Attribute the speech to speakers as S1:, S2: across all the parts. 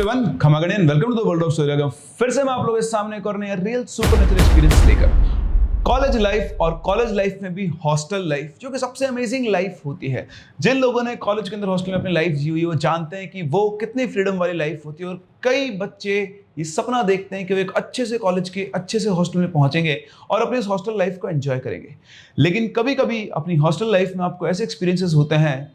S1: Everyone, खमागणियन welcome to the world of story. फिर से मैं आप लोगों के सामने एक और नया रियल सुपरनेचुरल एक्सपीरियंस लेकर कॉलेज लाइफ और कॉलेज लाइफ में भी हॉस्टल लाइफ जो कि सबसे अमेजिंग लाइफ होती है। जिन लोगों ने कॉलेज के अंदर हॉस्टल में अपनी लाइफ जी हुई वो जानते हैं कि वो कितनी फ्रीडम वाली लाइफ होती है। और कई बच्चे ये सपना देखते हैं कि वो एक अच्छे से कॉलेज के अच्छे से हॉस्टल में पहुंचेंगे और अपनी इस हॉस्टल लाइफ को एंजॉय करेंगे। लेकिन कभी कभी अपनी हॉस्टल लाइफ में आपको ऐसे एक्सपीरियंसेस होते हैं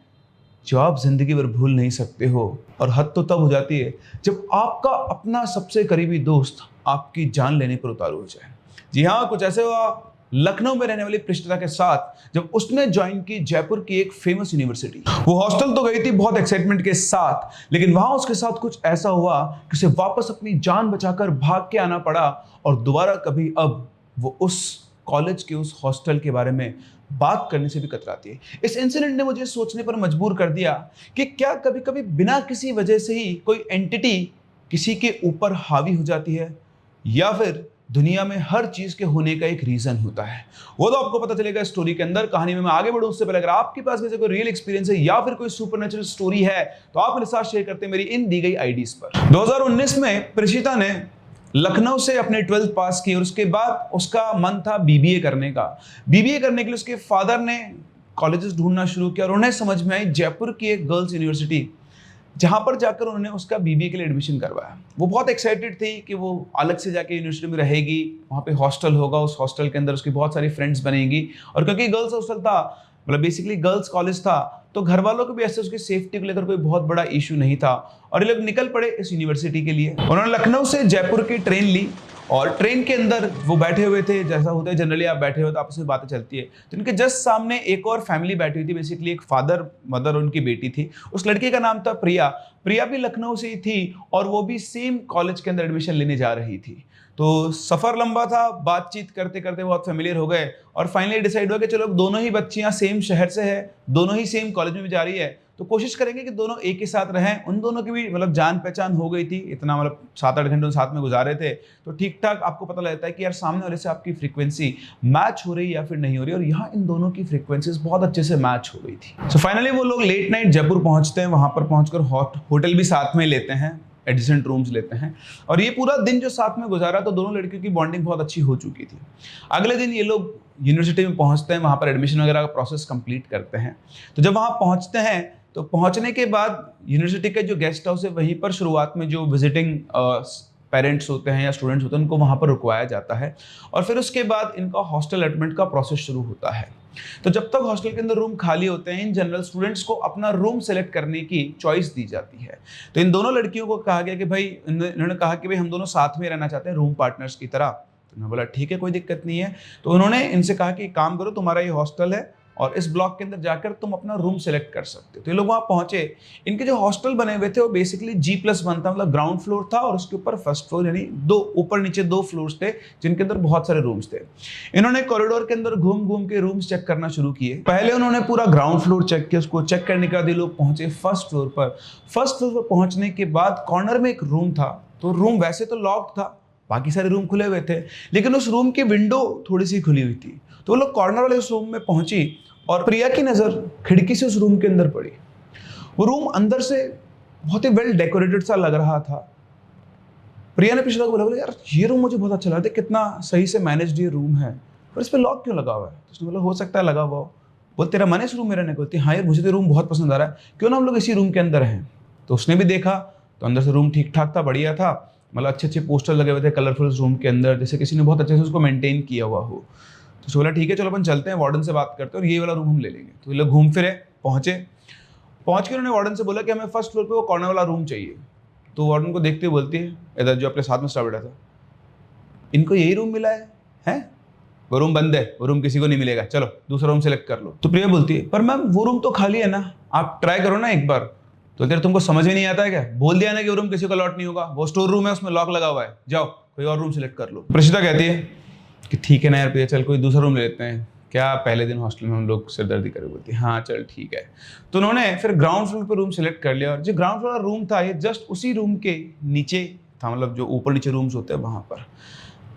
S1: जो आप जिंदगी भर भूल नहीं सकते हो। और हद तो तब हो जाती है जब आपका अपना सबसे करीबी दोस्त आपकी जान लेने पर उतारू हो जाए। जी हाँ, कुछ ऐसे हुआ लखनऊ में रहने वाली प्रिशिता के साथ जब उसने ज्वाइन की जयपुर की एक फेमस यूनिवर्सिटी। वो हॉस्टल तो गई थी बहुत एक्साइटमेंट के साथ, लेकिन वहां उसके साथ कुछ ऐसा हुआ कि उसे वापस अपनी जान बचाकर भाग के आना पड़ा और दोबारा कभी अब वो उस कॉलेज के उस हॉस्टल के बारे में बात करने से भी कतराती है। इस इंसिडेंट ने मुझे सोचने पर मजबूर कर दिया कि क्या कभी कभी बिना किसी वजह से ही कोई एंटिटी किसी के ऊपर हावी हो जाती है, या फिर दुनिया में हर चीज के होने का एक रीजन होता है। वो तो आपको पता चलेगा स्टोरी के अंदर। कहानी में मैं आगे बढ़ूं उससे पहले अगर आपके पास में से कोई रियल एक्सपीरियंस है या फिर कोई सुपरनेचुरल स्टोरी है तो आप मेरे साथ शेयर करते हैं मेरी इन दी गई आईडीज पर। 2019 में प्रिशिता ने लखनऊ से अपने 12th पास की और उसके बाद उसका मन था बीबीए करने का। बीबीए करने के लिए उसके फादर ने कॉलेजेस ढूंढना शुरू किया और उन्हें समझ में आई जयपुर की एक गर्ल्स यूनिवर्सिटी, जहां पर जाकर उन्होंने उसका बीबीए के लिए एडमिशन करवाया। वो बहुत एक्साइटेड थी कि वो अलग से जाके यूनिवर्सिटी में रहेगी, वहाँ पे हॉस्टल होगा, उस हॉस्टल के अंदर उसकी बहुत सारी फ्रेंड्स बनेंगी। और क्योंकि गर्ल्स हॉस्टल था, मतलब बेसिकली गर्ल्स कॉलेज था, तो घर वालों को भी ऐसे उसकी सेफ्टी को लेकर कोई बहुत बड़ा इशू नहीं था और ये लोग निकल पड़े इस यूनिवर्सिटी के लिए। उन्होंने लखनऊ से जयपुर की ट्रेन ली और ट्रेन के अंदर वो बैठे हुए थे। जैसा होता है जनरली, आप बैठे हो तो आपस में बातें चलती है, तो इनके जस्ट सामने एक और फैमिली बैठी हुई थी। बेसिकली एक फादर, मदर और उनकी बेटी थी। उस लड़की का नाम था प्रिया। प्रिया भी लखनऊ से ही थी और वो भी सेम कॉलेज के अंदर एडमिशन लेने जा रही थी। तो सफर लंबा था, बातचीत करते करते बहुत फेमिलियर हो गए और फाइनली डिसाइड हुआ कि चलो दोनों ही बच्चियां सेम शहर से है, दोनों ही सेम कॉलेज में भी जा रही है, तो कोशिश करेंगे कि दोनों एक ही साथ रहें। उन दोनों की भी मतलब जान पहचान हो गई थी, इतना मतलब 7-8 घंटे साथ में गुजारे थे, तो ठीक ठाक आपको पता लगता है कि यार सामने वाले से आपकी फ्रीक्वेंसी मैच हो रही है या फिर नहीं हो रही। और यहाँ इन दोनों की फ्रीक्वेंसीज बहुत अच्छे से मैच हो गई थी। सो फाइनली वो लोग लेट नाइट जयपुर पहुंचते हैं। वहां पर पहुंचकर होटल भी साथ में लेते हैं, एडजेसेंट रूम्स लेते हैं और ये पूरा दिन जो साथ में गुजारा तो दोनों लड़कियों की बॉन्डिंग बहुत अच्छी हो चुकी थी। अगले दिन ये लोग यूनिवर्सिटी में पहुंचते हैं, वहां पर एडमिशन वगैरह का प्रोसेस कंप्लीट करते हैं। तो जब वहां पहुंचते हैं तो पहुंचने के बाद यूनिवर्सिटी का जो गेस्ट हाउस है वहीं पर शुरुआत में जो विजिटिंग पेरेंट्स होते हैं या स्टूडेंट्स होते हैं उनको वहां पर रुकवाया जाता है और फिर उसके बाद इनका हॉस्टल अलॉटमेंट का प्रोसेस शुरू होता है। तो जब तक हॉस्टल के अंदर रूम खाली होते हैं, इन जनरल स्टूडेंट्स को अपना रूम सेलेक्ट करने की चॉइस दी जाती है। तो इन दोनों लड़कियों को कहा गया कि भाई, इन्होंने कहा कि भाई हम दोनों साथ में रहना चाहते हैं रूम पार्टनर्स की तरह। तो उन्होंने बोला ठीक है, कोई दिक्कत नहीं है। तो उन्होंने इनसे कहा कि काम करो, तुम्हारा ये हॉस्टल है और इस ब्लॉक के अंदर जाकर तुम अपना रूम सेलेक्ट कर सकते हो। तो ये लोग वहां पहुंचे। इनके जो हॉस्टल बने हुए थे वो बेसिकली G+1 था, मतलब ग्राउंड फ्लोर था और उसके ऊपर फर्स्ट फ्लोर, यानी दो ऊपर नीचे 2 फ्लोर्स थे जिनके अंदर बहुत सारे रूम्स थे। इन्होंने कॉरिडोर के अंदर घूम घूम के रूम्स चेक करना शुरू किए। पहले उन्होंने पूरा ग्राउंड फ्लोर चेक किया, उसको चेक करने के बाद ये लोग पहुंचे फर्स्ट फ्लोर पर। फर्स्ट फ्लोर पर पहुंचने के बाद कॉर्नर में एक रूम था। तो रूम वैसे तो लॉक था, बाकी सारे रूम खुले हुए थे, लेकिन उस रूम की विंडो थोड़ी सी खुली हुई थी। तो वो लोग कॉर्नर वाले उस रूम में पहुंची और प्रिया की नजर खिड़की से उस रूम के अंदर पड़ी। वो रूम अंदर से बहुत ही वेल डेकोरेटेड सा लग रहा था। प्रिया ने पिछला बोला, बोले यार ये रूम मुझे बहुत अच्छा लगा, कितना सही से मैनेज्ड ये रूम है, पर इस पे लॉक क्यों लगा हुआ है? तो उसने बोला हो सकता है लगा हुआ हो। बोल तेरा मन है इस रूम में रहने को? हाँ यार मुझे तो रूम बहुत पसंद आ रहा है, क्यों ना हम लोग इसी रूम के अंदर हैं। तो उसने भी देखा तो अंदर से रूम ठीक ठाक था, बढ़िया था, मतलब अच्छे अच्छे पोस्टर लगे हुए थे कलरफुल रूम के अंदर, जैसे किसी ने बहुत अच्छे से उसको मेंटेन किया हुआ हो। तो बोला ठीक है चलो अपन चलते हैं, वार्डन से बात करते हैं और ये वाला रूम हम ले लेंगे। तो ये लोग घूम फिरे पहुंच के उन्होंने वार्डन से बोला कि हमें फर्स्ट फ्लोर पे वो कॉर्नर वाला रूम चाहिए। तो वार्डन को देखते हुए बोलती है, इधर जो अपने साथ में स्टाफ बैठा था, इनको यही रूम मिला है? वो रूम बंद है, वो रूम किसी को नहीं मिलेगा, चलो दूसरा रूम सेलेक्ट कर लो। तो प्रिया बोलती है पर मैम वो रूम तो खाली है ना, आप ट्राई करो ना एक बार। तो तेरे तुमको समझ में नहीं आता है क्या? बोल दिया ना कि वो रूम किसी को अलॉट नहीं होगा, वो स्टोर रूम है, उसमें लॉक लगा हुआ है, जाओ कोई और रूम सेलेक्ट कर लो। प्रिशिता कहती है कि ठीक है ना यार प्रिया, चल कोई दूसरा रूम ले लेते हैं, क्या पहले दिन हॉस्टल में हम लोग सिरदर्दी करे। बोलती है हाँ चल ठीक है। तो उन्होंने फिर ग्राउंड फ्लोर पे रूम सेलेक्ट कर लिया और जो ग्राउंड फ्लोर रूम था ये जस्ट उसी रूम के नीचे था, मतलब जो ऊपर नीचे रूम्स होते हैं वहां पर।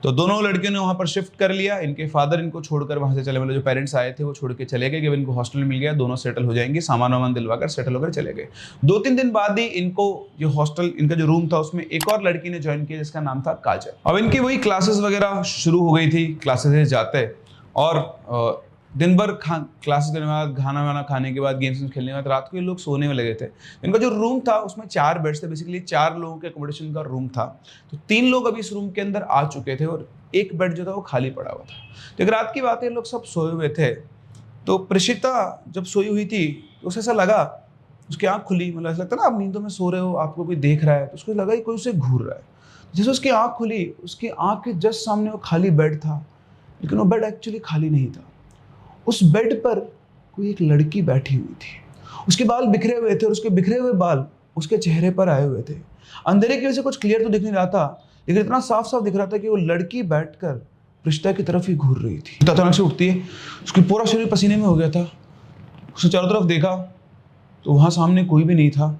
S1: तो दोनों लड़कियों ने वहाँ पर शिफ्ट कर लिया। इनके फादर इनको छोड़कर वहाँ से चले, मतलब जो पेरेंट्स आए थे वो छोड़ के चले गए कि इनको हॉस्टल मिल गया, दोनों सेटल हो जाएंगे, सामान वामान दिलवाकर सेटल होकर चले गए। 2-3 दिन बाद ही इनको जो हॉस्टल, इनका जो रूम था उसमें एक और लड़की ने ज्वाइन किया जिसका नाम था काजल। अब इनकी वही क्लासेस वगैरह शुरू हो गई थी, क्लासेस जाते और दिन भर क्लासेस करने के बाद, खाना वाना खाने के बाद, गेम्स खेलने के बाद रात को ये लोग सोने में लगे थे। इनका जो रूम था उसमें 4 बेड्स थे, बेसिकली 4 लोगों के अकोमोडेशन का रूम था। तो 3 लोग अभी इस रूम के अंदर आ चुके थे और एक बेड जो था वो खाली पड़ा हुआ था। तो एक रात की बात है, लोग सब सोए हुए थे। तो प्रिशिता जब सोई हुई थी तो उसे ऐसा लगा, उसकी आँख खुली, मतलब ऐसा लगता है ना आप नींदों में सो रहे हो, आपको कोई देख रहा है, तो उसको लगा कि कोई उसे घूर रहा है। जैसे उसकी आँख खुली, उसकी आँख के जस्ट सामने वो खाली बेड था, लेकिन वो बेड एक्चुअली खाली नहीं था। उस बेड पर कोई एक लड़की बैठी हुई थी। उसके बाल बिखरे हुए थे और उसके बिखरे हुए बाल उसके चेहरे पर आए हुए थे। अंधेरे की वजह से कुछ क्लियर तो दिख नहीं रहा था, लेकिन इतना साफ साफ दिख रहा था कि वो लड़की बैठकर प्रिशिता की तरफ ही घूर रही थी। अचानक से उठती है, उसकी पूरा शरीर पसीने में हो गया था। उसने चारों तरफ देखा तो वहाँ सामने कोई भी नहीं था।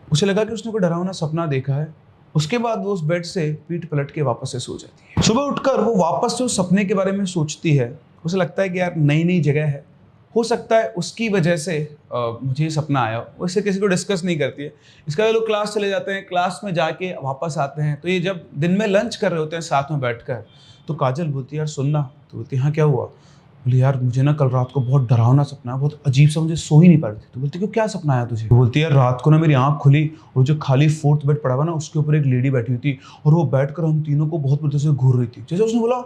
S1: उसे लगा कि उसने कोई डरावना सपना देखा है। उसके बाद वो उस बेड से पीठ पलट के वापस से सो जाती है। सुबह उठकर वो वापस से उस सपने के बारे में सोचती है। उसे लगता है कि यार नई नई जगह है, हो सकता है उसकी वजह से मुझे ये सपना आया। वो इससे किसी को डिस्कस नहीं करती है। इसका ये लोग क्लास चले जाते हैं, क्लास में जाके वापस आते हैं। तो ये जब दिन में लंच कर रहे होते हैं साथ में बैठकर, तो काजल बोलती है यार सुनना। तो बोलती है हाँ क्या हुआ? बोली यार मुझे ना कल रात को बहुत डरावना सपना है, बहुत अजीब सा, मुझे सो ही नहीं पा रही थी। तो बोलती क्यों, क्या सपना आया तुझे? बोलती है यार रात को ना मेरी आंख खुली और जो खाली 4th बेड पड़ा हुआ ना उसके ऊपर एक लेडी बैठी हुई थी और वो बैठकर हम तीनों को बहुत बुरी तरह से घूर रही थी। जैसे उसने बोला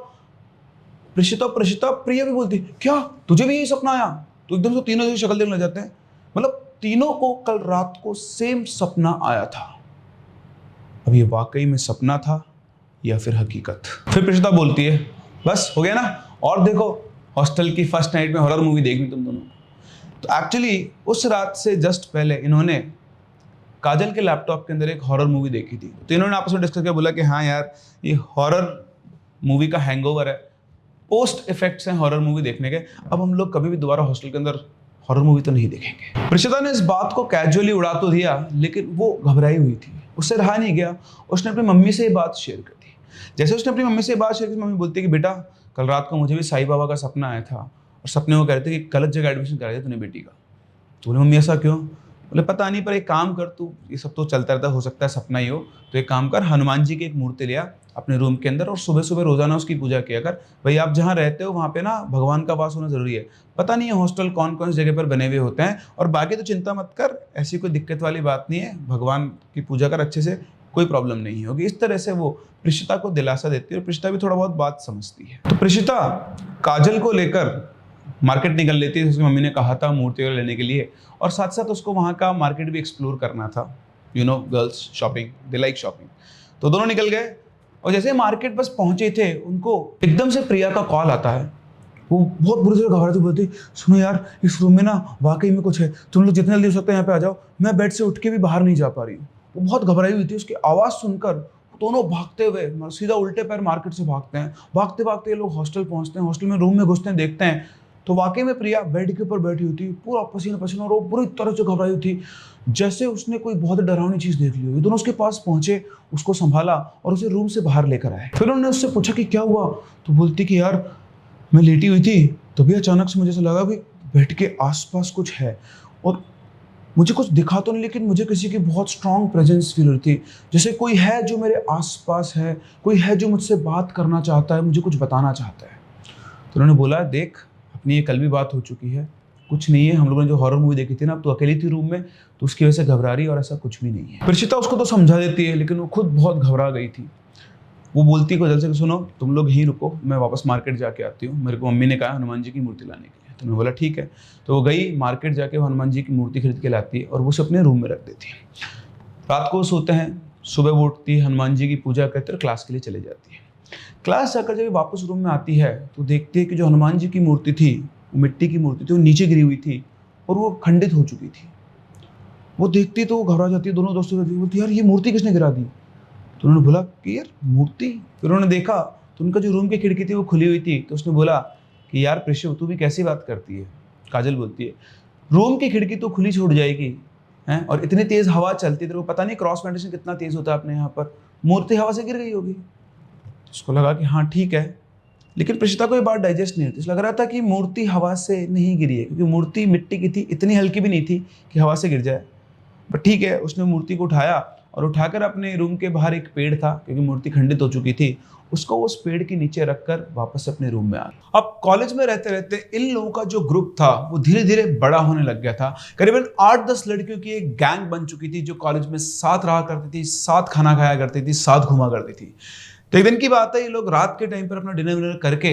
S1: प्रिशिता प्रिशिता, प्रिया भी बोलती क्या तुझे भी यही सपना आया? तो एकदम से तीनों की शक्ल देखने लग जाते हैं। मतलब तीनों को कल रात को सेम सपना आया था। अब ये वाकई में सपना था या फिर हकीकत? फिर प्रिशिता बोलती है बस हो गया ना, और देखो हॉस्टल की फर्स्ट नाइट में हॉरर मूवी देखनी तुम दोनों। तो एक्चुअली उस रात से जस्ट पहले इन्होंने काजल के लैपटॉप के अंदर एक हॉरर मूवी देखी थी। तो इन्होंने आपस में डिस्कस किया, बोला कि हाँ यार ये हॉरर मूवी का हैंगओवर है, पोस्ट इफेक्ट्स हैं हॉरर मूवी देखने के, अब हम लोग कभी भी दोबारा हॉस्टल के अंदर हॉरर मूवी तो नहीं देखेंगे। प्रिशिता ने इस बात को कैजुअली उड़ा तो दिया, लेकिन वो घबराई हुई थी, उससे रहा नहीं गया। उसने अपनी मम्मी से ये बात शेयर कर दी। जैसे उसने अपनी मम्मी से बात शेयर की, मम्मी बोलती है कि बेटा कल रात को मुझे भी साईं बाबा का सपना आया था और सपने वो कह रहे थे कि गलत जगह एडमिशन करा दिया तूने बेटी का। तो बोले मम्मी ऐसा क्यों? बोले पता नहीं, पर एक काम कर, तू ये सब तो चलता रहता, हो सकता है सपना ही हो, तो एक काम कर, हनुमान जी की एक मूर्ति लिया अपने रूम के अंदर और सुबह सुबह रोजाना उसकी पूजा किया कर। भाई आप जहाँ रहते हो वहाँ पे ना भगवान का वास होना जरूरी है। पता नहीं है हॉस्टल कौन कौन सी जगह पर बने हुए होते हैं, और बाकी तो चिंता मत कर, ऐसी कोई दिक्कत वाली बात नहीं है, भगवान की पूजा कर अच्छे से, कोई प्रॉब्लम नहीं होगी। इस तरह से वो प्रिशिता को दिलासा देती है और प्रिशिता भी थोड़ा बहुत बात समझती है। तो प्रिशिता काजल को लेकर मार्केट निकल लेती है, उसकी मम्मी ने कहा था मूर्ति वगैरह लेने के लिए, और साथ साथ उसको वहाँ का मार्केट भी एक्सप्लोर करना था। You know girls shopping, they like shopping. तो दोनों निकल गए और जैसे मार्केट बस पहुंचे थे, उनको एकदम से प्रिया का कॉल आता है। वो बहुत बुरी तरह घबराती बोलती सुनो यार इस रूम में ना वाकई में कुछ है, तुम लोग जितने जल्दी हो सकते हैं यहाँ पे आ जाओ, मैं बेड से उठ के भी बाहर नहीं जा पा रही हूँ। वो बहुत घबराई हुई थी। उसकी आवाज़ सुनकर दोनों भागते हुए सीधा उल्टे पैर मार्केट से भागते हैं। भागते भागते ये लोग हॉस्टल पहुंचते हैं। हॉस्टल में रूम में घुसते हैं, देखते हैं तो वाकई में प्रिया बेड के ऊपर बैठी हुई थी, पूरा पसीना पसीना, और वो बुरी तरह से घबराई हुई थी, जैसे उसने कोई बहुत डरावनी चीज़ देख ली हो। दोनों उसके पास पहुंचे, उसको संभाला और उसे रूम से बाहर लेकर आए। फिर उन्होंने उससे पूछा कि क्या हुआ? तो बोलती कि यार मैं लेटी हुई थी, तभी अचानक से मुझे ऐसा लगा कि बेड के आसपास कुछ है, और मुझे कुछ दिखा तो नहीं, लेकिन मुझे किसी की बहुत स्ट्रांग प्रेजेंस फील हो रही थी, जैसे कोई है जो मेरे आसपास है, कोई है जो मुझसे बात करना चाहता है, मुझे कुछ बताना चाहता है। तो उन्होंने बोला देख अपनी ये कल भी बात हो चुकी है, कुछ नहीं है, हम लोगों ने जो हॉरर मूवी देखी थी ना, तो अकेली थी रूम में, तो उसकी वजह से घबरा रही, और ऐसा कुछ भी नहीं है। प्रिशिता उसको तो समझा देती है, लेकिन वो खुद बहुत घबरा गई थी। वो बोलती है को जल्द से सुनो तुम लोग यहीं रुको, मैं वापस मार्केट जाके आती हूँ, मेरे को मम्मी ने कहा हनुमान जी की मूर्ति लाने के लिए। तो मैं बोला ठीक है। तो वो गई मार्केट, जाके वो हनुमान जी की मूर्ति खरीद के लाती है और वो उसे अपने रूम में रख देती है। रात को सोते हैं, सुबह वो उठती है, हनुमान जी की पूजा करते और क्लास के लिए चले जाती है। क्लास जाकर जब वापस रूम में आती है तो देखती है कि जो हनुमान जी की मूर्ति थी, वो मिट्टी की मूर्ति थी, वो नीचे गिरी हुई थी और वो खंडित हो चुकी थी। वो देखती तो वो घबरा जाती है, दोनों दोस्तों से बोलती यार ये मूर्ति किसने गिरा दी? तो उन्होंने बोला कि यार मूर्ति। फिर उन्होंने देखा तो उनका जो रूम की खिड़की थी वो खुली हुई थी। तो उसने बोला कि यार प्रिशु तू भी कैसी बात करती है? काजल बोलती है रूम की खिड़की तो खुली छूट जाएगी हैं, और इतनी तेज हवा चलती है, तेरे को पता नहीं क्रॉस वेंटिलेशन कितना तेज होता है अपने यहाँ पर, मूर्ति हवा से गिर गई होगी। उसको लगा कि हाँ ठीक है, लेकिन प्रीशिता को ये बात डाइजेस्ट नहीं होती। लग रहा था कि मूर्ति हवा से नहीं गिरी है, क्योंकि मूर्ति मिट्टी की थी, इतनी हल्की भी नहीं थी कि हवा से गिर जाए। बट ठीक है, उसने मूर्ति को उठाया और उठाकर अपने रूम के बाहर एक पेड़ था, क्योंकि मूर्ति खंडित हो चुकी थी, उसको उस पेड़ के नीचे रखकर वापस अपने रूम में आ गया। अब कॉलेज में रहते रहते इन लोगों का जो ग्रुप था वो धीरे धीरे बड़ा होने लग गया था। करीबन 8-10 लड़कियों की एक गैंग बन चुकी थी, जो कॉलेज में साथ रहा करती थी, साथ खाना खाया करती थी, साथ घुमा करती थी। तो एक दिन की बात है, ये लोग रात के टाइम पर अपना डिनर विनर करके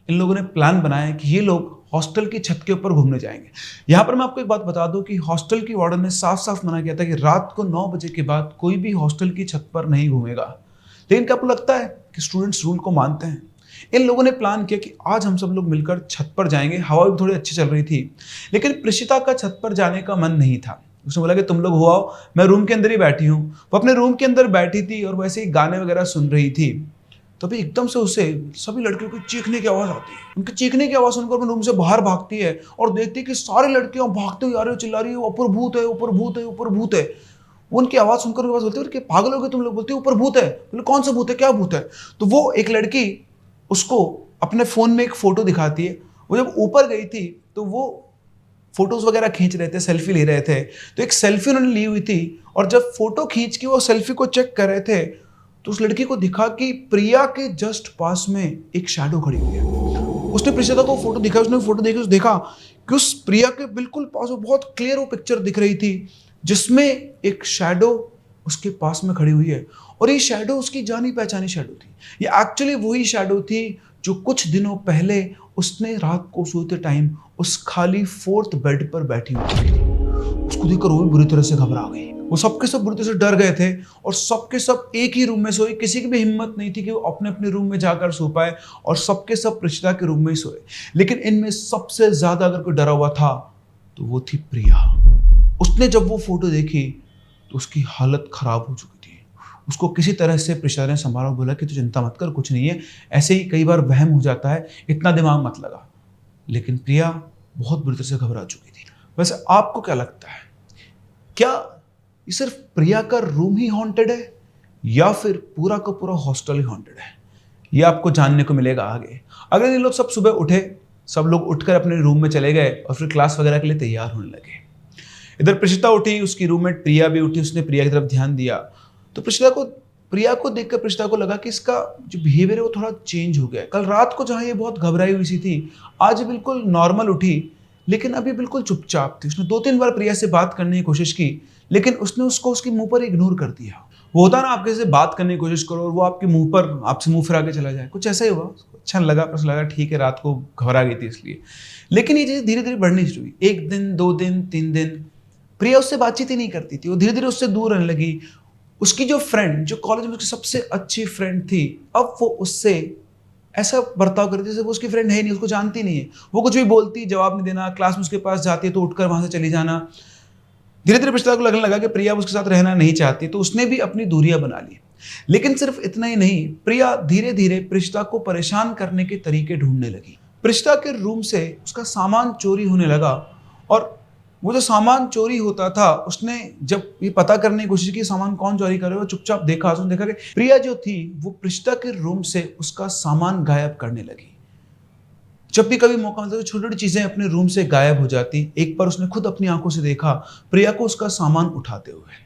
S1: इन लोगों ने प्लान बनाया कि ये लोग हॉस्टल की छत के ऊपर घूमने जाएंगे। यहाँ पर मैं आपको एक बात बता दूं कि हॉस्टल की वार्डन ने साफ साफ मना किया था कि रात को 9 बजे के बाद कोई भी हॉस्टल की छत पर नहीं घूमेगा। लेकिन क्या आपको लगता है कि स्टूडेंट्स रूल को मानते हैं? इन लोगों ने प्लान किया कि आज हम सब लोग मिलकर छत पर जाएंगे। हवा भी थोड़ी अच्छी चल रही थी, लेकिन प्रीशिता का छत पर जाने का मन नहीं था। उसने बोला कि तुम लोग हो आओ, मैं रूम के अंदर ही बैठी हूँ। वो अपने रूम के अंदर बैठी थी और वैसे ही गाने वगैरह सुन रही थी। तभी एकदम से उसे सभी लड़कियों की चीखने की आवाज आती है। उनकी चीखने की आवाज सुनकर अपने रूम से बाहर भागती है और देखती है कि सारी लड़कियां भागते हुए आ रही हो, चिल्ला रही है, ऊपर भूत है, ऊपर भूत है, ऊपर भूत है। वो उनकी आवाज सुनकर बोलते हैं कि पागल हो गए तुम लोग, बोलते ऊपर भूत है। बोले कौन सा भूत है, क्या भूत है? तो वो एक लड़की उसको अपने फोन में एक फोटो दिखाती है। वो जब ऊपर गई थी तो वो फोटोज वगैरह खींच रहे थे, सेल्फी ले रहे थे। तो एक सेल्फी उन्होंने ली हुई थी और जब फोटो खींच के वो सेल्फी को चेक कर रहे थे तो उस लड़की को दिखा कि प्रिया के जस्ट पास में एक शैडो खड़ी हुई है। उसने प्रीशिता को फोटो दिखा, उसने फोटो देखी, उसने देखा कि उस प्रिया के बिल्कुल पास में बहुत क्लियर वो पिक्चर दिख रही थी, जिसमें एक शैडो उसके पास में खड़ी हुई है। और ये शैडो उसकी जानी पहचानी शैडो थी। ये एक्चुअली वही शैडो थी जो कुछ दिनों पहले उसने रात को सोते टाइम उस खाली 4th बेड पर बैठी हुई थी। उसको देखकर वो भी बुरी तरह से घबरा गई। वो सबके सब बुरी तरह से डर गए थे और सबके सब एक ही रूम में सोए। किसी की भी हिम्मत नहीं थी कि वो अपने अपने रूम में जाकर सो पाए और सबके सब प्रीशिता के रूम में ही सोए। लेकिन इनमें सबसे ज्यादा अगर कोई डरा हुआ था तो वो थी प्रिया। उसने जब वो फोटो देखी तो उसकी हालत खराब हो चुकी थी। उसको किसी तरह से प्रीशिता ने संभाला, बोला कि तू चिंता मत कर, कुछ नहीं है, ऐसे ही कई बार वहम हो जाता है, इतना दिमाग मत लगा। लेकिन प्रिया बहुत बुरी तरह से घबरा चुकी थी। वैसे आपको क्या लगता है, क्या ये सिर्फ प्रिया का रूम ही हॉन्टेड है या फिर पूरा का पूरा हॉस्टल ही हॉन्टेड है? ये आपको जानने को मिलेगा आगे। अगर ये लोग सब सुबह उठे, सब लोग उठकर अपने रूम में चले गए और फिर क्लास वगैरह के लिए तैयार होने लगे। इधर प्रीशिता उठी, उसकी रूममेट प्रिया भी उठी। उसने प्रिया की तरफ ध्यान दिया तो प्रिया को देखकर प्रीशिता को लगा कि इसका जो बिहेवियर है वो थोड़ा चेंज हो गया। कल रात को जहाँ ये बहुत घबराई हुई सी थी, आज बिल्कुल नॉर्मल उठी, लेकिन अभी बिल्कुल चुपचाप थी। उसने 2-3 बार प्रिया से बात करने की कोशिश की, लेकिन उसने उसको उसके मुंह पर इग्नोर कर दिया। वो होता ना, आप किसी से बात करने की कोशिश करो और वो आपके मुंह पर आपसे मुंह फिरा के चला जाए, कुछ ऐसा ही हुआ। उसको अच्छा लगा, पर लगा ठीक है, रात को घबरा गई थी इसलिए। लेकिन ये चीज़ धीरे धीरे बढ़नी शुरू हुई। 1 दिन, 2 दिन, 3 दिन प्रिया उससे बातचीत ही नहीं करती थी। वो धीरे धीरे उससे दूर रहने लगी। उसकी जो फ्रेंड, जो कॉलेज में उसकी सबसे अच्छी फ्रेंड थी, अब वो उससे ऐसा बर्ताव करती जैसे वो उसकी फ्रेंड है नहीं, उसको जानती नहीं है। वो कुछ भी बोलती, जवाब नहीं देना। क्लास में उसके पास जाती है तो उठकर वहां से चली जाना। धीरे धीरे प्रीशिता को लगने लगा कि प्रिया उसके साथ रहना नहीं चाहती, तो उसने भी अपनी दूरियां बना ली। लेकिन सिर्फ इतना ही नहीं, प्रिया धीरे धीरे प्रीशिता को परेशान करने के तरीके ढूंढने लगी। प्रीशिता के रूम से उसका सामान चोरी होने लगा और वो जो सामान चोरी होता था, उसने जब ये पता करने की कोशिश की सामान कौन चोरी कर रहा है, वो चुपचाप देखा। उसने देखा कि प्रिया जो थी वो प्रीशिता के रूम से उसका सामान गायब करने लगी। जब भी कभी मौका मिलता तो छोटी छोटी चीजें अपने रूम से गायब हो जाती। एक बार उसने खुद अपनी आंखों से देखा प्रिया को उसका सामान उठाते हुए।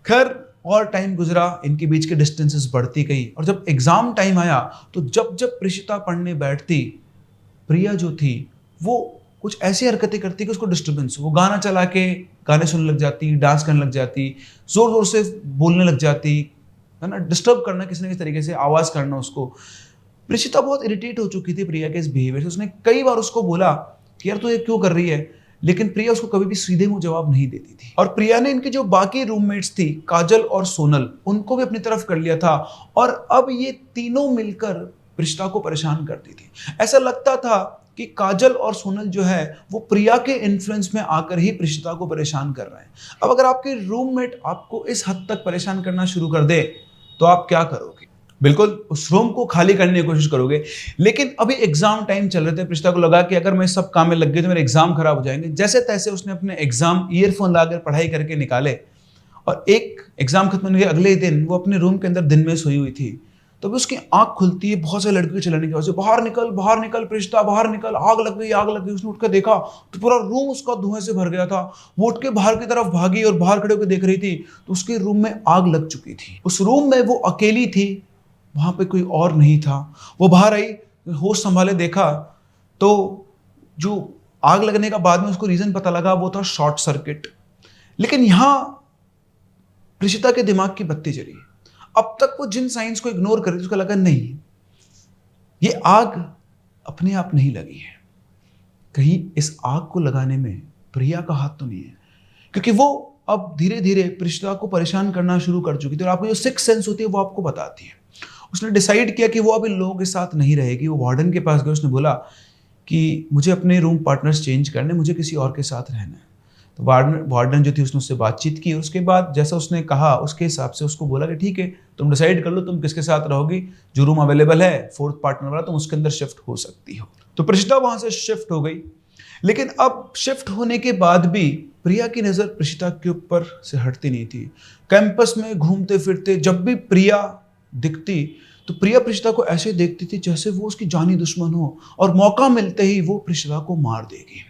S1: खैर और टाइम गुजरा, इनके बीच के डिस्टेंसेस बढ़ती गई और जब एग्जाम टाइम आया तो जब जब प्रीशिता पढ़ने बैठती, प्रिया जो थी वो कुछ ऐसी हरकतें करती कि उसको डिस्टर्बेंस हो। वो गाना चला के गाने सुनने लग जाती, डांस करने लग जाती, जोर जोर से बोलने लग जाती, है ना, डिस्टर्ब करना किसी न किसी तरीके से, आवाज़ करना उसको। प्रीशिता बहुत इरिटेट हो चुकी थी प्रिया के इस बिहेवियर से। उसने कई बार उसको बोला कि यार तू ये क्यों कर रही है, लेकिन प्रिया उसको कभी भी सीधे मुंह जवाब नहीं देती थी। और प्रिया ने इनकी जो बाकी रूममेट्स थी, काजल और सोनल, उनको भी अपनी तरफ कर लिया था और अब ये तीनों मिलकर प्रीशिता को परेशान करती थी। ऐसा लगता था कि काजल और सोनल जो है वो प्रिया के इन्फ्लुएंस में आकर ही प्रीशिता को परेशान कर रहे हैं। अब अगर आपके रूममेट आपको इस हद तक परेशान करना शुरू कर दे तो आप क्या करोगे? बिल्कुल उस रूम को खाली करने की कोशिश करोगे। लेकिन अभी एग्जाम टाइम चल रहे थे। प्रीशिता को लगा कि अगर मैं सब काम में लग गई तो मेरे एग्जाम खराब हो जाएंगे। जैसे तैसे उसने अपने एग्जाम ईयरफोन लाकर पढ़ाई करके निकाले और एक एग्जाम खत्म होने के अगले दिन वो अपने रूम के अंदर दिन में सोई हुई थी। तभी उसकी आंख खुलती है बहुत सारे लड़के चिल्लाने की वजह से, बाहर निकल प्रिशिता, बाहर निकल, आग लग गई। उसने उठ कर देखा तो पूरा रूम उसका धुएं से भर गया था। वो उठ के बाहर की तरफ भागी और बाहर खड़े होकर देख रही थी तो उसके रूम में आग लग चुकी थी। उस रूम में वो अकेली थी, वहां पे कोई और नहीं था। वो बाहर आई, होश संभाले देखा तो जो आग लगने का बाद में उसको रीजन पता लगा वो था शॉर्ट सर्किट। लेकिन यहां प्रिशिता के दिमाग की बत्ती जली। अब तक वो जिन साइंस को इग्नोर कर रही थी उसको लगा नहीं, ये आग अपने आप नहीं लगी है, कहीं इस आग को लगाने में प्रिया का हाथ तो नहीं है। क्योंकि वो अब धीरे धीरे प्रिशिता को परेशान करना शुरू कर चुकी थी और आपको जो सिक्स सेंस होती है वो आपको बताती है। उसने डिसाइड किया कि वो अब इन लोगों के साथ नहीं रहेगी। वो वार्डन के पास गया, उसने बोला कि मुझे अपने रूम पार्टनर्स चेंज करने, मुझे किसी और के साथ रहना है। तो वार्डन जो थी उसने उससे बातचीत की और उसके बाद जैसा उसने कहा उसके हिसाब से उसको बोला कि ठीक है तुम डिसाइड कर लो तुम किसके साथ रहोगी, जो रूम अवेलेबल है फोर्थ पार्टनर वाला तुम उसके अंदर शिफ्ट हो सकती हो। तो प्रिशिता वहां से शिफ्ट हो गई। लेकिन अब शिफ्ट होने के बाद भी प्रिया की नज़र प्रिशिता के ऊपर से हटती नहीं थी। कैंपस में घूमते फिरते जब भी प्रिया दिखती तो प्रिया प्रिशिता को ऐसे देखती थी जैसे वो उसकी जानी दुश्मन हो और मौका मिलते ही वो प्रिशिता को मार देगी।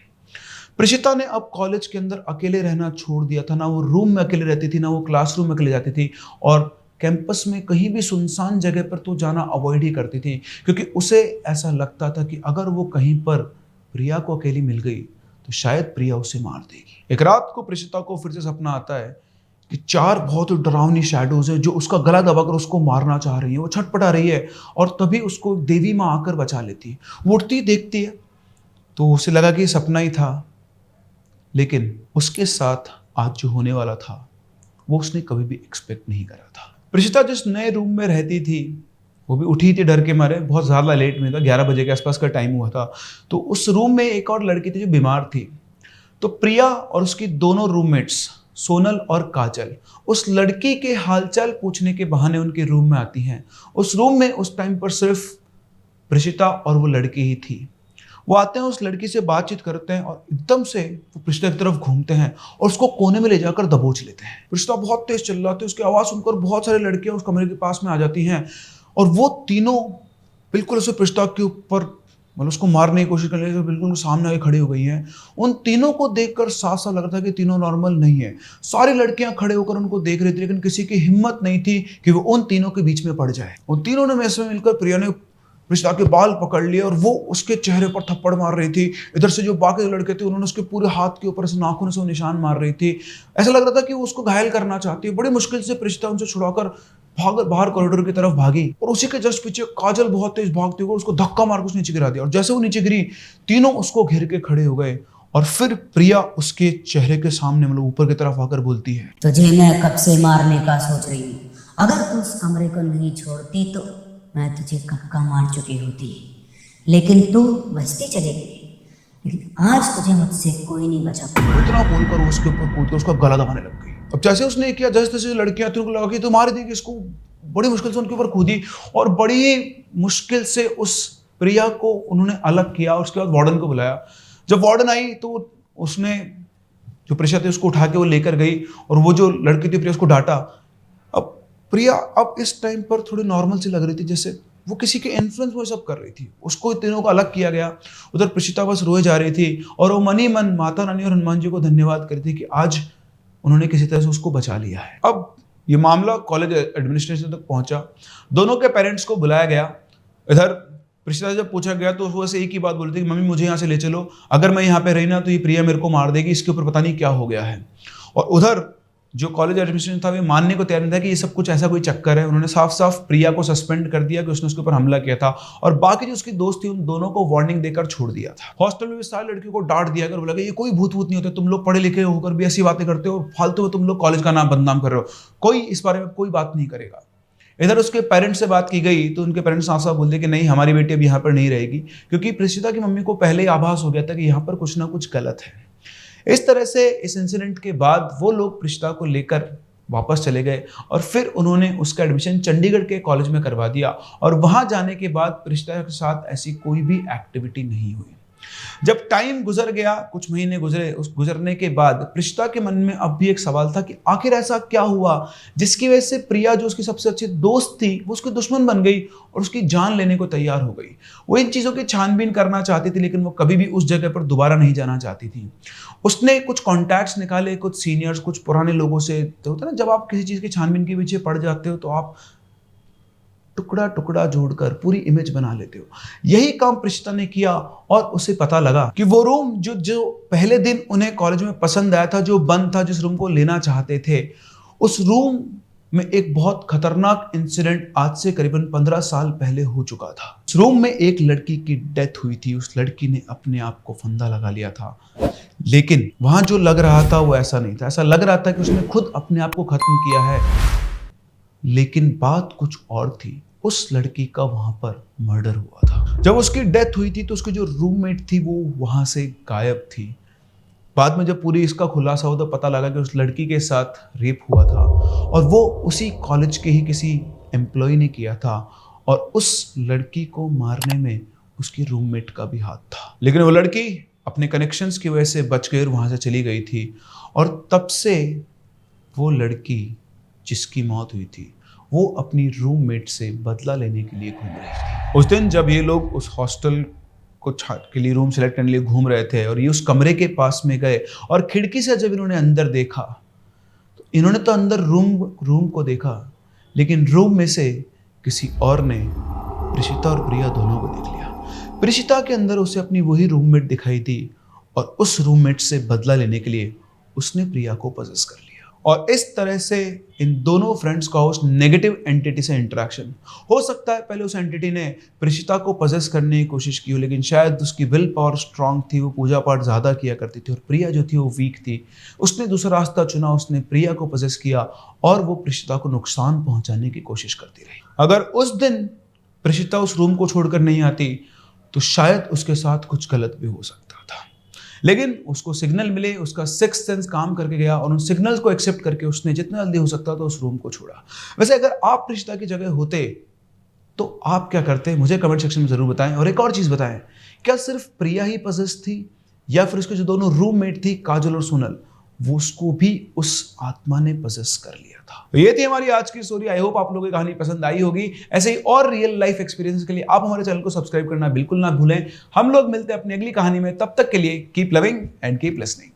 S1: प्रिशिता ने अब कॉलेज के अंदर अकेले रहना छोड़ दिया था। ना वो रूम में अकेले रहती थी, ना वो क्लासरूम में अकेले जाती थी और कैंपस में कहीं भी सुनसान जगह पर तो जाना अवॉइड ही करती थी, क्योंकि उसे ऐसा लगता था कि अगर वो कहीं पर प्रिया को अकेली मिल गई तो शायद प्रिया उसे मार देगी। एक रात को प्रिशिता को फिर से सपना आता है कि 4 बहुत डरावनी शैडोज हैं जो उसका गला दबाकर उसको मारना चाह रही है। वो छटपटा रही है और तभी उसको देवी माँ आकर बचा लेती है। वो उठती देखती है तो उसे लगा कि सपना ही था, लेकिन उसके साथ आज जो होने वाला था वो उसने कभी भी एक्सपेक्ट नहीं करा था। प्रिशिता जिस नए रूम में रहती थी वो भी उठी थी डर के मारे, बहुत ज़्यादा लेट में था, 11 बजे के आसपास का टाइम हुआ था। तो उस रूम में एक और लड़की थी जो बीमार थी। तो प्रिया और उसकी दोनों रूममेट्स सोनल और काजल उस लड़की के हालचाल पूछने के बहाने उनके रूम में आती हैं। उस रूम में उस टाइम पर सिर्फ प्रिशिता और वो लड़की ही थी। वो आते हैं, उस लड़की से बातचीत करते हैं और एकदम से वो प्रिशिता की तरफ घूमते हैं और उसको कोने में ले जाकर दबोच लेते हैं। प्रिशिता बहुत तेज चिल्लाती है, उसकी आवाज़ सुनकर बहुत सारी लड़कियां उस कमरे के पास में आ जाती हैं और वो तीनों बिल्कुल उसे प्रिशिता के ऊपर मतलब उसको मारने की कोशिश करने लगे, बिल्कुल सामने आके खड़ी हो गई हैं। उन तीनों को देखकर साफ साफ लग रहा था कि तीनों नॉर्मल नहीं है। सारी लड़कियां खड़े होकर उनको देख रही थी, लेकिन किसी की हिम्मत नहीं थी कि वो उन तीनों के बीच में पड़ जाए। उन तीनों ने में से मिलकर प्रिया ने प्रिशिता के बाल पकड़ लिए और वो उसके चेहरे पर थप्पड़ मार रही थी। इधर से जो बाकी लड़के थे उन्होंने उसके पूरे हाथ के ऊपर से नाखून से निशान मार रही थी। ऐसा लग रहा था कि वो उसको घायल करना चाहती है। बड़ी मुश्किल से प्रिशिता उनसे छुड़ाकर बाहर कॉरिडोर की तरफ भागी और उसी के जस्ट पीछे काजल बहुत तेज भागती हुई उसको धक्का मार के नीचे गिरा दिया। और जैसे वो नीचे गिरी तीनों उसको घेर के खड़े हो गए और फिर प्रिया उसके चेहरे के सामने मतलब ऊपर की तरफ आकर बोलती है,
S2: तुझे मैं कब से मारने का सोच रही हूँ। अगर तू उस कमरे को नहीं छोड़ती तो मैं तुझे कब का मार चुकी होती, लेकिन तू बचती चली गई। लेकिन आज तुझे मुझसे कोई नहीं बचा पाया।
S1: इतना बोलकर वो उसके ऊपर कूद कर उसका गला दबाने लग गई। अब जैसे उसने किया, जैसे तैसे लड़कियां थी उनको लगा कि तो मार देगी इसको। बड़ी मुश्किल से उनके ऊपर कूदी और बड़ी मुश्किल से उस प्रिया को उन्होंने अलग किया और उसके बाद वार्डन को बुलाया। जब वार्डन आई तो उसने जो प्रिया थी उसको उठा के वो लेकर गई और वो जो लड़की थी प्रिया उसको डांटा। अब प्रिया अब इस टाइम पर थोड़ी नॉर्मल सी लग रही थी, जैसे वो किसी के इन्फ्लुएंस में सब कर रही थी। उसको तीनों को अलग किया गया। उधर प्रिशिता बस रोए जा रही थी और वो मनी मन माता रानी और हनुमान जी को धन्यवाद कर रही थी कि आज उन्होंने किसी तरह से उसको बचा लिया है। अब ये मामला कॉलेज एडमिनिस्ट्रेशन तक पहुंचा। दोनों के पेरेंट्स को बुलाया गया। इधर प्रिशिता से जब पूछा गया तो वो एक ही बात बोली थी कि मम्मी मुझे यहाँ से ले चलो, अगर मैं यहाँ पे रही ना तो ये प्रिया मेरे को मार देगी, इसके ऊपर पता नहीं क्या हो गया है। और उधर जो कॉलेज एडमिनिस्ट्रेशन था वे मानने को तैयार नहीं था कि ये सब कुछ ऐसा कोई चक्कर है। उन्होंने साफ साफ प्रिया को सस्पेंड कर दिया कि उसने उसके ऊपर हमला किया था और बाकी जो उसकी दोस्त थी उन दोनों को वार्निंग देकर छोड़ दिया था। हॉस्टल में भी सारी लड़कियों को डांट दिया कर बोला कि ये कोई भूत नहीं होते, तुम लोग पढ़े लिखे होकर भी ऐसी बातें करते हो, फालतू में तुम लोग कॉलेज का नाम बदनाम कर रहे हो, कोई इस बारे में कोई बात नहीं करेगा। इधर उसके पेरेंट्स से बात की गई तो उनके पेरेंट्स साफ साफ बोलते कि नहीं हमारी बेटी अब यहाँ पर नहीं रहेगी, क्योंकि प्रिशिता की मम्मी को पहले ही आभास हो गया था कि यहाँ पर कुछ ना कुछ गलत है। इस तरह से इस इंसिडेंट के बाद वो लोग प्रिशिता को लेकर वापस चले गए और फिर उन्होंने उसका एडमिशन चंडीगढ़ के कॉलेज में करवा दिया और वहाँ जाने के बाद प्रिशिता के साथ ऐसी कोई भी एक्टिविटी नहीं हुई। जब टाइम गुजर गया, कुछ महीने गुजरे, उस गुजरने के बाद प्रिशिता के मन में अब भी एक सवाल था कि आखिर ऐसा क्या हुआ जिसकी वजह से प्रिया, जो उसकी सबसे अच्छी दोस्त थी, वो उसकी दुश्मन बन गई और उसकी जान लेने को तैयार हो गई। वो इन चीज़ों की छानबीन करना चाहती थी, लेकिन वो कभी भी उस जगह पर दोबारा नहीं जाना चाहती थी। उसने कुछ कॉन्टैक्ट्स निकाले, कुछ सीनियर्स, कुछ पुराने लोगों से। तो होता है ना, जब आप किसी चीज़ की छानबीन के पीछे पड़ जाते हो तो आप टुकड़ा टुकड़ा जोड़कर पूरी इमेज बना लेते हो। यही काम प्रिशिता ने किया और उसे पता लगा कि वो रूम जो पहले दिन उन्हें कॉलेज में पसंद आया था, जो बंद था, जिस रूम को लेना चाहते थे, उस रूम में एक बहुत खतरनाक इंसिडेंट आज से करीबन 15 साल पहले हो चुका था। उस रूम में एक लड़की की डेथ हुई थी। उस लड़की ने अपने आप को फंदा लगा लिया था, लेकिन वहां जो लग रहा था वो ऐसा नहीं था। ऐसा लग रहा था कि उसने खुद अपने आप को खत्म किया है, लेकिन बात कुछ और थी। उस लड़की का वहां पर मर्डर हुआ था। जब उसकी डेथ हुई थी तो उसकी जो रूममेट थी वो वहां से गायब थी। बाद में जब पूरी इसका खुलासा हुआ तो पता लगा कि उस लड़की के साथ रेप हुआ था और वो उसी कॉलेज के ही किसी एम्प्लॉय ने किया था, और उस लड़की को मारने में उसकी रूममेट का भी हाथ था। लेकिन वो लड़की अपने कनेक्शंस की वजह से बच गई और वहां से चली गई थी, और तब से वो लड़की जिसकी मौत हुई थी वो अपनी रूममेट से बदला लेने के लिए घूम रही थी। उस दिन जब ये लोग उस हॉस्टल को के लिए रूम सेलेक्ट करने के लिए घूम रहे थे और ये उस कमरे के पास में गए और खिड़की से जब इन्होंने अंदर देखा तो इन्होंने तो अंदर रूम को देखा, लेकिन रूम में से किसी और ने प्रिशिता और प्रिया दोनों को देख लिया। प्रिशिता के अंदर उसे अपनी वही रूममेट दिखाई दी और उस रूममेट से बदला लेने के लिए उसने प्रिया को पजेस कर लिया। और इस तरह से इन दोनों फ्रेंड्स का उस नेगेटिव एंटिटी से इंटरेक्शन हो सकता है। पहले उस एंटिटी ने प्रिशिता को पजेस करने की कोशिश की हो, लेकिन शायद उसकी विल पावर स्ट्रांग थी, वो पूजा पाठ ज़्यादा किया करती थी, और प्रिया जो थी वो वीक थी। उसने दूसरा रास्ता चुना, उसने प्रिया को पजेस किया और वो प्रिशिता को नुकसान पहुंचाने की कोशिश करती रही। अगर उस दिन प्रिशिता उस रूम को छोड़कर नहीं आती तो शायद उसके साथ कुछ गलत भी हो सकता था, लेकिन उसको सिग्नल मिले, उसका सिक्स्थ सेंस काम करके गया और उन सिग्नल्स को एक्सेप्ट करके उसने जितना जल्दी हो सकता था उस रूम को छोड़ा। वैसे अगर आप प्रिशिता की जगह होते तो आप क्या करते, मुझे कमेंट सेक्शन में जरूर बताएं। और एक और चीज बताएं, क्या सिर्फ प्रिया ही पजेस थी या फिर उसके जो दोनों रूममेट थी काजल और सोनल, वो उसको भी उस आत्मा ने पजेस कर लिया था। तो ये थी हमारी आज की स्टोरी। आई होप आप लोगों की कहानी पसंद आई होगी। ऐसे ही और रियल लाइफ एक्सपीरियंस के लिए आप हमारे चैनल को सब्सक्राइब करना बिल्कुल ना भूलें। हम लोग मिलते हैं अपनी अगली कहानी में, तब तक के लिए keep loving and keep listening.